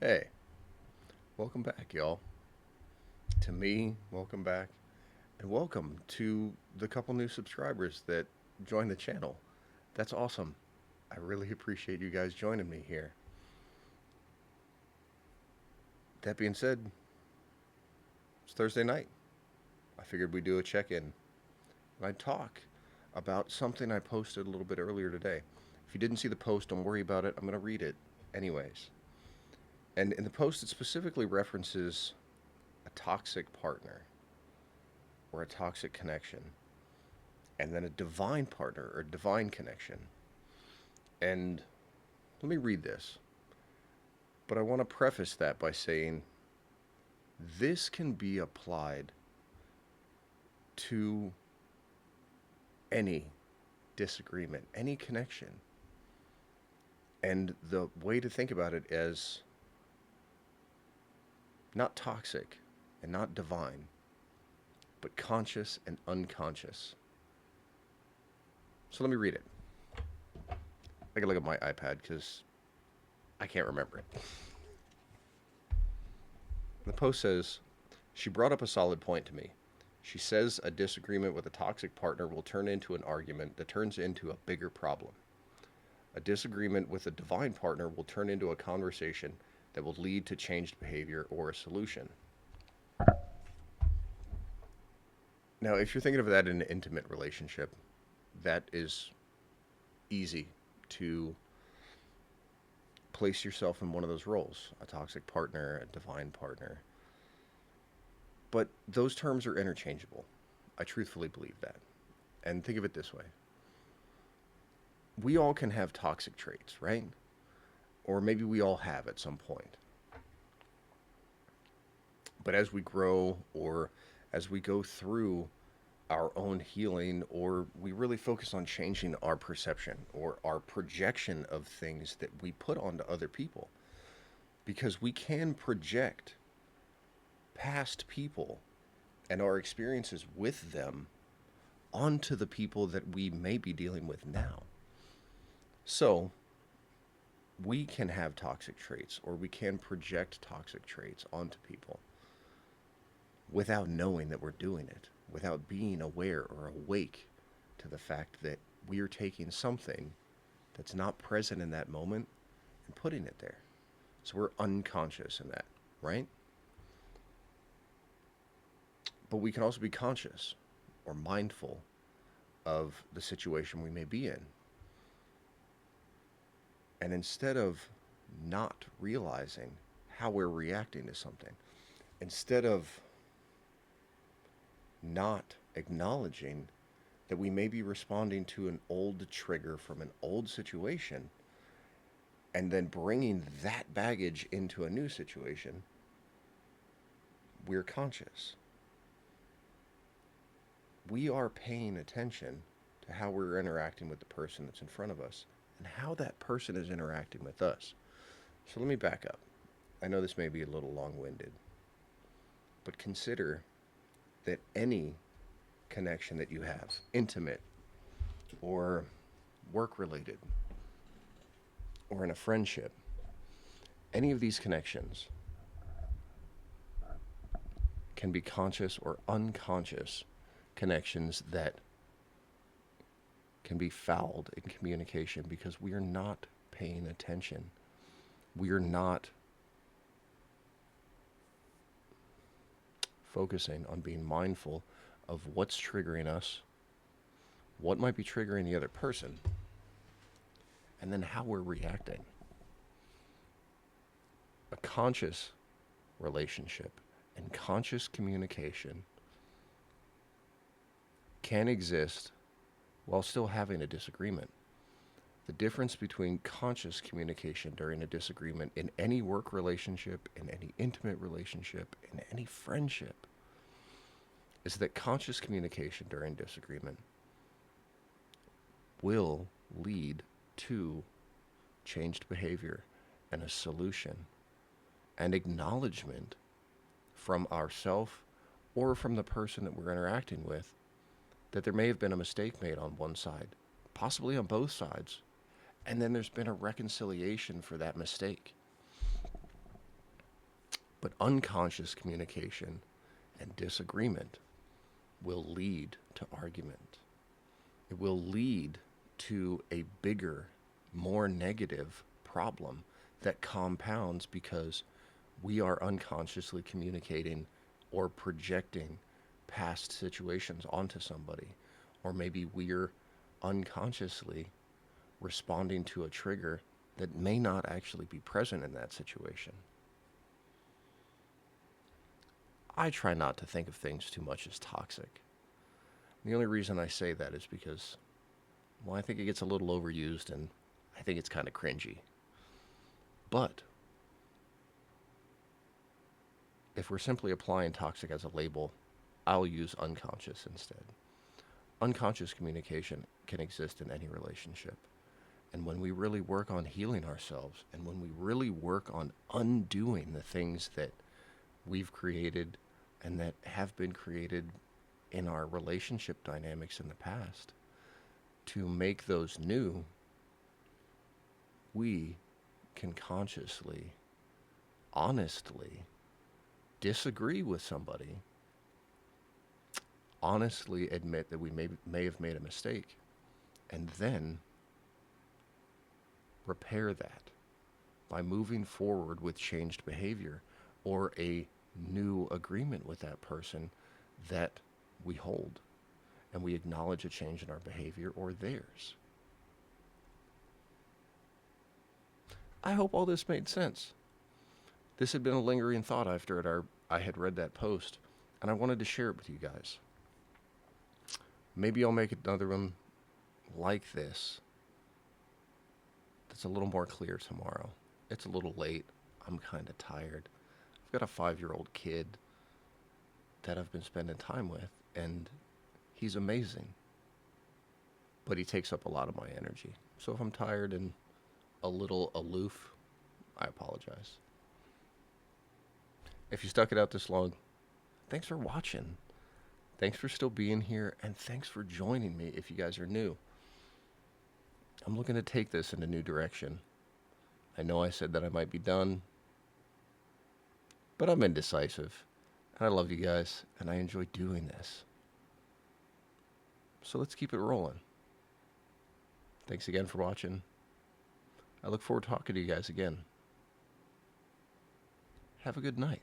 Hey, welcome back, y'all. To me, welcome back. And welcome to the couple new subscribers that joined the channel. That's awesome. I really appreciate you guys joining me here. That being said, it's Thursday night. I figured we'd do a check in and I'd talk about something I posted a little bit earlier today. If you didn't see the post, don't worry about it. I'm going to read it anyways. And in the post, it specifically references a toxic partner or a toxic connection, and then a divine partner or divine connection. And let me read this, but I want to preface that by saying this can be applied to any disagreement, any connection. And the way to think about it is not toxic and not divine, but conscious and unconscious. So let me read it. I can look at my iPad because I can't remember it. The post says, she brought up a solid point to me. She says a disagreement with a toxic partner will turn into an argument that turns into a bigger problem. A disagreement with a divine partner will turn into a conversation that will lead to changed behavior or a solution. Now, if you're thinking of that in an intimate relationship, that is easy to place yourself in one of those roles, a toxic partner, a divine partner. But those terms are interchangeable. I truthfully believe that. And think of it this way, we all can have toxic traits, right? Or maybe we all have at some point. But as we grow or as we go through our own healing, or we really focus on changing our perception or our projection of things that we put onto other people, because we can project past people and our experiences with them onto the people that we may be dealing with now. So, we can have toxic traits or we can project toxic traits onto people without knowing that we're doing it, without being aware or awake to the fact that we are taking something that's not present in that moment and putting it there. So we're unconscious in that, right? But we can also be conscious or mindful of the situation we may be in. And instead of not realizing how we're reacting to something, instead of not acknowledging that we may be responding to an old trigger from an old situation and then bringing that baggage into a new situation, we're conscious. We are paying attention to how we're interacting with the person that's in front of us and how that person is interacting with us. So let me back up. I know this may be a little long winded, but consider that any connection that you have, intimate or work related or in a friendship, any of these connections can be conscious or unconscious connections that can be fouled in communication because we are not paying attention. We are not focusing on being mindful of what's triggering us, what might be triggering the other person, and then how we're reacting. A conscious relationship and conscious communication can exist while still having a disagreement. The difference between conscious communication during a disagreement in any work relationship, in any intimate relationship, in any friendship, is that conscious communication during disagreement will lead to changed behavior and a solution and acknowledgement from ourself or from the person that we're interacting with that there may have been a mistake made on one side, possibly on both sides, and then there's been a reconciliation for that mistake. But unconscious communication and disagreement will lead to argument. It will lead to a bigger, more negative problem that compounds because we are unconsciously communicating or projecting past situations onto somebody. Or maybe we're unconsciously responding to a trigger that may not actually be present in that situation. I try not to think of things too much as toxic. The only reason I say that is because, well, I think it gets a little overused and I think it's kind of cringy. But if we're simply applying toxic as a label, I'll use unconscious instead. Unconscious communication can exist in any relationship. And when we really work on healing ourselves and when we really work on undoing the things that we've created and that have been created in our relationship dynamics in the past to make those new, we can consciously, honestly disagree with somebody, honestly admit that we may have made a mistake, and then repair that by moving forward with changed behavior or a new agreement with that person that we hold and we acknowledge a change in our behavior or theirs. I hope all this made sense. This had been a lingering thought after I had read that post, and I wanted to share it with you guys. Maybe I'll make another one like this that's a little more clear tomorrow. It's a little late. I'm kind of tired. I've got a 5-year-old kid that I've been spending time with, and he's amazing. But he takes up a lot of my energy. So if I'm tired and a little aloof, I apologize. If you stuck it out this long, thanks for watching. Thanks for still being here, and thanks for joining me if you guys are new. I'm looking to take this in a new direction. I know I said that I might be done, but I'm indecisive, and I love you guys, and I enjoy doing this. So let's keep it rolling. Thanks again for watching. I look forward to talking to you guys again. Have a good night.